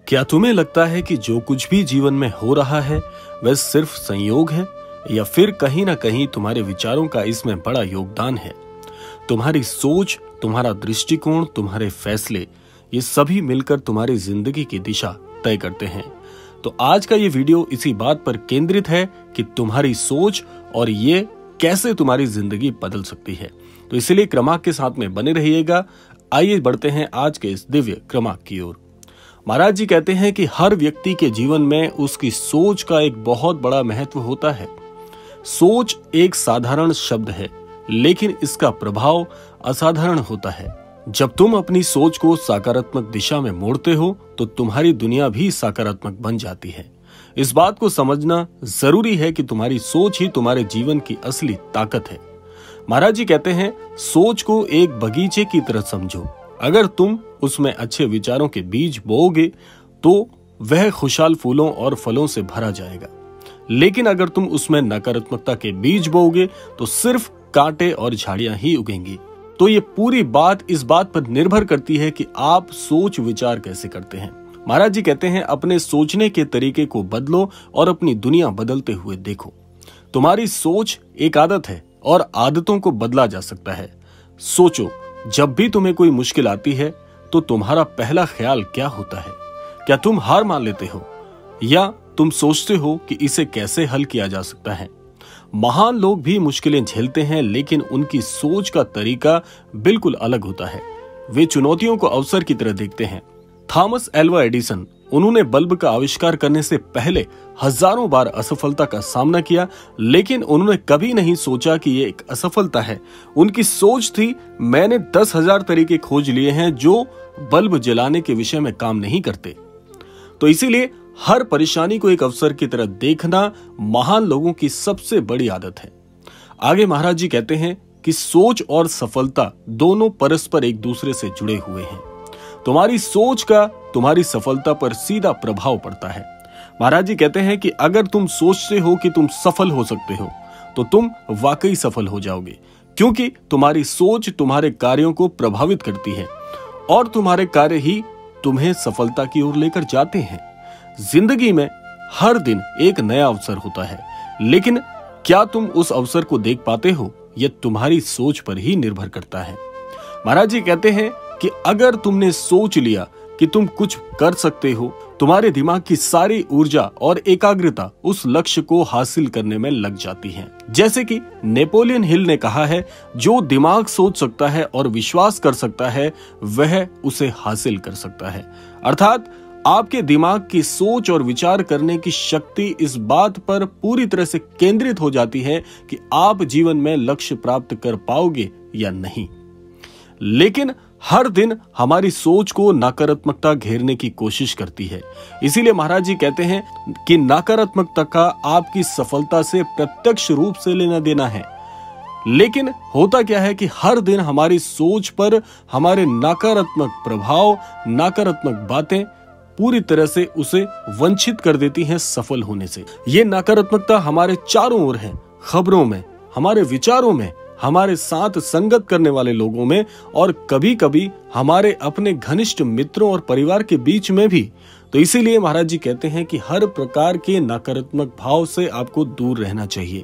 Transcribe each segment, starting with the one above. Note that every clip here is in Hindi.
क्या तुम्हें लगता है कि जो कुछ भी जीवन में हो रहा है वह सिर्फ संयोग है, या फिर कहीं ना कहीं तुम्हारे विचारों का इसमें बड़ा योगदान है? तुम्हारी सोच, तुम्हारा दृष्टिकोण, तुम्हारे फैसले, ये सभी मिलकर तुम्हारी जिंदगी की दिशा तय करते हैं। तो आज का ये वीडियो इसी बात पर केंद्रित है कि तुम्हारी सोच और ये कैसे तुम्हारी जिंदगी बदल सकती है। तो इसलिए क्रमांक के साथ में बने रहिएगा। आइए बढ़ते हैं आज के इस दिव्य क्रमांक की ओर। महाराज जी कहते हैं कि हर व्यक्ति के जीवन में उसकी सोच का एक बहुत बड़ा महत्व होता है। सोच एक साधारण शब्द है, लेकिन इसका प्रभाव असाधारण होता है। जब तुम अपनी सोच को सकारात्मक दिशा में मोड़ते हो तो तुम्हारी दुनिया भी सकारात्मक बन जाती है। इस बात को समझना जरूरी है कि तुम्हारी सोच ही तुम्हारे जीवन की असली ताकत है। महाराज जी कहते हैं, सोच को एक बगीचे की तरह समझो। अगर तुम उसमें अच्छे विचारों के बीज बोओगे तो वह खुशहाल फूलों और फलों से भरा जाएगा, लेकिन अगर तुम उसमें नकारात्मकता के बीज बोओगे तो सिर्फ कांटे और झाड़ियां ही उगेंगी। तो ये पूरी बात इस बात पर निर्भर करती है कि आप सोच विचार कैसे करते हैं। महाराज जी कहते हैं, अपने सोचने के तरीके को बदलो और अपनी दुनिया बदलते हुए देखो। तुम्हारी सोच एक आदत है और आदतों को बदला जा सकता है। सोचो, जब भी तुम्हें कोई मुश्किल आती है तो तुम्हारा पहला ख्याल क्या होता है? क्या तुम हार मान लेते हो, या तुम सोचते हो कि इसे कैसे हल किया जा सकता है? महान लोग भी मुश्किलें झेलते हैं, लेकिन उनकी सोच का तरीका बिल्कुल अलग होता है। वे चुनौतियों को अवसर की तरह देखते हैं। थॉमस एल्वा एडिसन, उन्होंने बल्ब का आविष्कार करने से पहले हजारों बार असफलता का सामना किया, लेकिन उन्होंने कभी नहीं सोचा कि ये एक असफलता है। उनकी सोच थी, मैंने 10,000 तरीके खोज लिए हैं जो बल्ब जलाने के विषय में काम नहीं करते। तो इसीलिए हर परेशानी को एक अवसर की तरह देखना महान लोगों की सबसे बड़ी आदत है। आगे महाराज जी कहते हैं कि सोच और सफलता दोनों परस्पर एक दूसरे से जुड़े हुए हैं। तुम्हारी सोच का तुम्हारी सफलता पर सीधा प्रभाव पड़ता है। महाराज जी कहते हैं कि अगर तुम सोचते हो कि तुम सफल हो सकते हो तो तुम वाकई सफल हो जाओगे, क्योंकि तुम्हारी सोच तुम्हारे कार्यों को प्रभावित करती है और तुम्हारे कार्य ही तुम्हें सफलता की ओर लेकर जाते हैं। जिंदगी में हर दिन एक नया अवसर होता है, लेकिन क्या तुम उस अवसर को देख पाते हो, यह तुम्हारी सोच पर ही निर्भर करता है। महाराज जी कहते हैं कि अगर तुमने सोच लिया कि तुम कुछ कर सकते हो, तुम्हारे दिमाग की सारी ऊर्जा और एकाग्रता उस लक्ष्य को हासिल करने में लग जाती है। जैसे कि नेपोलियन हिल ने कहा है, जो दिमाग सोच सकता है और विश्वास कर सकता है वह उसे हासिल कर सकता है। अर्थात आपके दिमाग की सोच और विचार करने की शक्ति इस बात पर पूरी तरह से केंद्रित हो जाती है कि आप जीवन में लक्ष्य प्राप्त कर पाओगे या नहीं। लेकिन हर दिन हमारी सोच को नकारात्मकता घेरने की कोशिश करती है। इसीलिए महाराज जी कहते हैं कि नकारात्मकता का आपकी सफलता से प्रत्यक्ष रूप से लेना देना है। लेकिन होता क्या है कि हर दिन हमारी सोच पर हमारे नकारात्मक प्रभाव, नकारात्मक बातें पूरी तरह से उसे वंचित कर देती हैं सफल होने से। ये नकारात्मकता हमारे चारों ओर है, खबरों में, हमारे विचारों में, हमारे साथ संगत करने वाले लोगों में, और कभी कभी हमारे अपने घनिष्ठ मित्रों और परिवार के बीच में भी। तो इसीलिए महाराज जी कहते हैं कि हर प्रकार के नकारात्मक भाव से आपको दूर रहना चाहिए।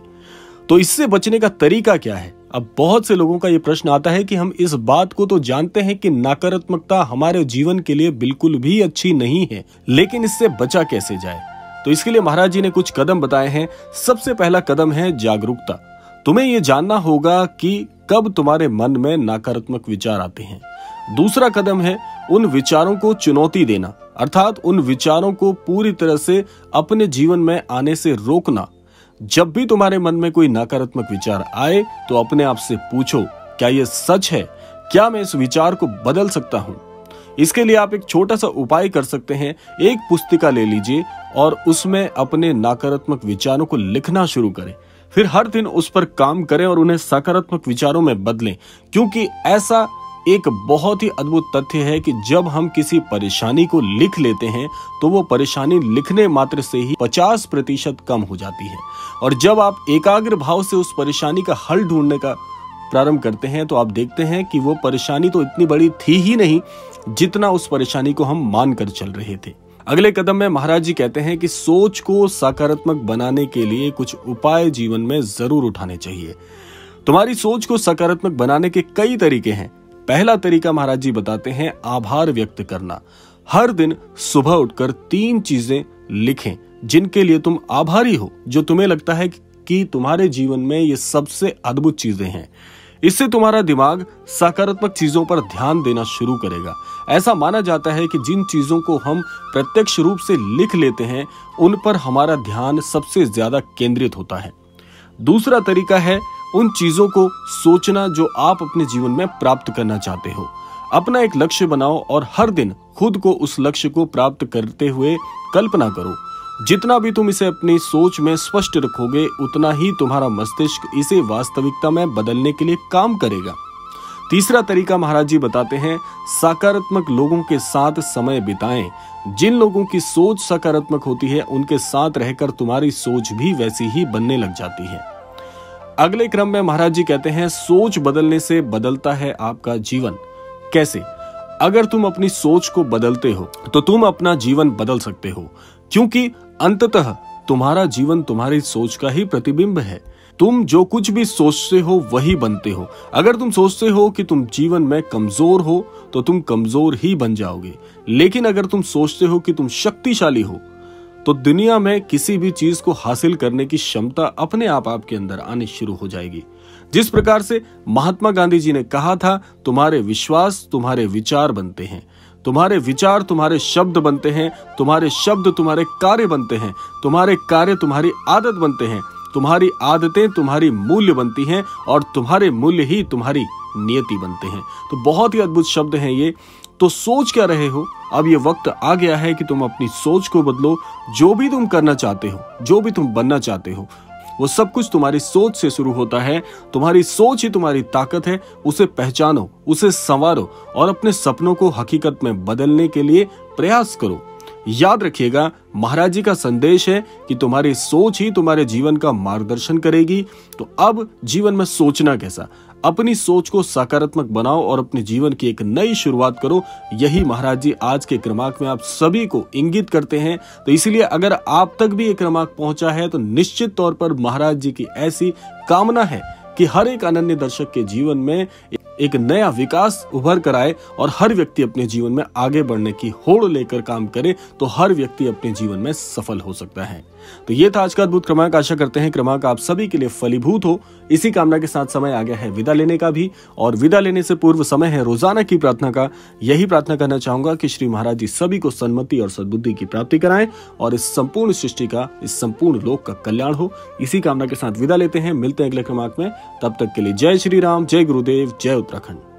तो इससे बचने का तरीका क्या है? अब बहुत से लोगों का ये प्रश्न आता है कि हम इस बात को तो जानते हैं कि नकारात्मकता हमारे जीवन के लिए बिल्कुल भी अच्छी नहीं है, लेकिन इससे बचा कैसे जाए? तो इसके लिए महाराज जी ने कुछ कदम बताए हैं। सबसे पहला कदम है जागरूकता। तुम्हें ये जानना होगा कि कब तुम्हारे मन में नकारात्मक विचार आते हैं। दूसरा कदम है उन विचारों को चुनौती देना, अर्थात उन विचारों को पूरी तरह से अपने जीवन में आने से रोकना। जब भी तुम्हारे मन में कोई नकारात्मक विचार आए तो अपने आप से पूछो, क्या यह सच है? क्या मैं इस विचार को बदल सकता हूं? इसके लिए आप एक छोटा सा उपाय कर सकते हैं। एक पुस्तिका ले लीजिए और उसमें अपने नकारात्मक विचारों को लिखना शुरू करें। फिर हर दिन उस पर काम करें और उन्हें सकारात्मक विचारों में बदलें, क्योंकि ऐसा एक बहुत ही अद्भुत तथ्य है कि जब हम किसी परेशानी को लिख लेते हैं तो वो परेशानी लिखने मात्र से ही 50% कम हो जाती है। और जब आप एकाग्र भाव से उस परेशानी का हल ढूंढने का प्रारंभ करते हैं तो आप देखते हैं कि वो परेशानी तो इतनी बड़ी थी ही नहीं जितना उस परेशानी को हम मान कर चल रहे थे। अगले कदम में महाराज जी कहते हैं कि सोच को सकारात्मक बनाने के लिए कुछ उपाय जीवन में जरूर उठाने चाहिए। तुम्हारी सोच को सकारात्मक बनाने के कई तरीके हैं। पहला तरीका महाराज जी बताते हैं आभार व्यक्त करना। हर दिन सुबह उठकर 3 चीजें लिखें जिनके लिए तुम आभारी हो, जो तुम्हें लगता है कि तुम्हारे जीवन में ये सबसे अद्भुत चीजें हैं। इससे तुम्हारा दिमाग सकारात्मक चीजों पर ध्यान देना शुरू करेगा। ऐसा माना जाता है कि जिन चीजों को हम प्रत्यक्ष रूप से लिख लेते हैं उन पर हमारा ध्यान सबसे ज्यादा केंद्रित होता है। दूसरा तरीका है उन चीजों को सोचना जो आप अपने जीवन में प्राप्त करना चाहते हो। अपना एक लक्ष्य बनाओ और हर दिन खुद को उस लक्ष्य को प्राप्त करते हुए कल्पना करो। जितना भी तुम इसे अपनी सोच में स्पष्ट रखोगे उतना ही तुम्हारा मस्तिष्क इसे वास्तविकता में बदलने के लिए काम करेगा। तीसरा तरीका महाराज जी बताते हैं सकारात्मक लोगों के साथ समय बिताएं। जिन लोगों की सोच सकारात्मक होती है उनके साथ रहकर तुम्हारी सोच भी वैसी ही बनने लग जाती है। अगले क्रम में महाराज जी कहते हैं सोच बदलने से बदलता है आपका जीवन। कैसे? अगर तुम अपनी सोच को बदलते हो तो तुम अपना जीवन बदल सकते हो, क्योंकि अंततः तुम्हारा जीवन तुम्हारी सोच का ही प्रतिबिंब है। तुम जो कुछ भी सोचते हो वही बनते हो। अगर तुम सोचते हो कि तुम जीवन में कमजोर हो तो तुम कमजोर ही बन जाओगे, लेकिन अगर तुम सोचते हो कि तुम शक्तिशाली हो तो दुनिया में किसी भी चीज को हासिल करने की क्षमता अपने आप आपके अंदर आनी शुरू हो जाएगी। जिस प्रकार से महात्मा गांधी जी ने कहा था, तुम्हारे विश्वास तुम्हारे विचार बनते हैं, तुम्हारे विचार तुम्हारे शब्द बनते हैं, तुम्हारे शब्द तुम्हारे कार्य बनते हैं, तुम्हारे कार्य तुम्हारी आदत बनते हैं, तुम्हारी आदतें तुम्हारी मूल्य बनती हैं और तुम्हारे मूल्य ही तुम्हारी नियति बनते हैं। तो बहुत ही अद्भुत शब्द हैं ये। तो सोच क्या रहे हो? अब ये वक्त आ गया है कि तुम अपनी सोच को बदलो। जो भी तुम करना चाहते हो, जो भी तुम बनना चाहते हो, वो सब कुछ तुम्हारी सोच से शुरू होता है। तुम्हारी सोच ही तुम्हारी ताकत है। उसे पहचानो, उसे संवारो और अपने सपनों को हकीकत में बदलने के लिए प्रयास करो। याद रखिएगा, महाराज जी का संदेश है कि तुम्हारी सोच ही तुम्हारे जीवन का मार्गदर्शन करेगी। तो अब जीवन में सोचना कैसा? अपनी सोच को सकारात्मक बनाओ और अपने जीवन की एक नई शुरुआत करो। यही महाराज जी आज के क्रमांक में आप सभी को इंगित करते हैं। तो इसलिए अगर आप तक भी ये क्रमांक पहुंचा है तो निश्चित तौर पर महाराज जी की ऐसी कामना है कि हर एक अनन्य दर्शक के जीवन में एक नया विकास उभर कर आए और हर व्यक्ति अपने जीवन में आगे बढ़ने की होड़ लेकर काम करे तो हर व्यक्ति अपने जीवन में सफल हो सकता है। तो ये था आज का अद्भुत क्रमांक। आशा करते हैं क्रमांक आप सभी के लिए फलीभूत हो। इसी कामना के साथ समय आ गया है विदा लेने का भी, और विदा लेने से पूर्व समय है रोजाना की प्रार्थना का। यही प्रार्थना करना चाहूंगा कि श्री महाराज जी सभी को सन्मति और सद्बुद्धि की प्राप्ति कराएं और इस संपूर्ण सृष्टि का, इस संपूर्ण लोक का कल्याण हो। इसी कामना के साथ विदा लेते हैं। मिलते हैं अगले क्रमांक में। तब तक के लिए जय श्री राम, जय गुरुदेव, जय उत्तराखंड।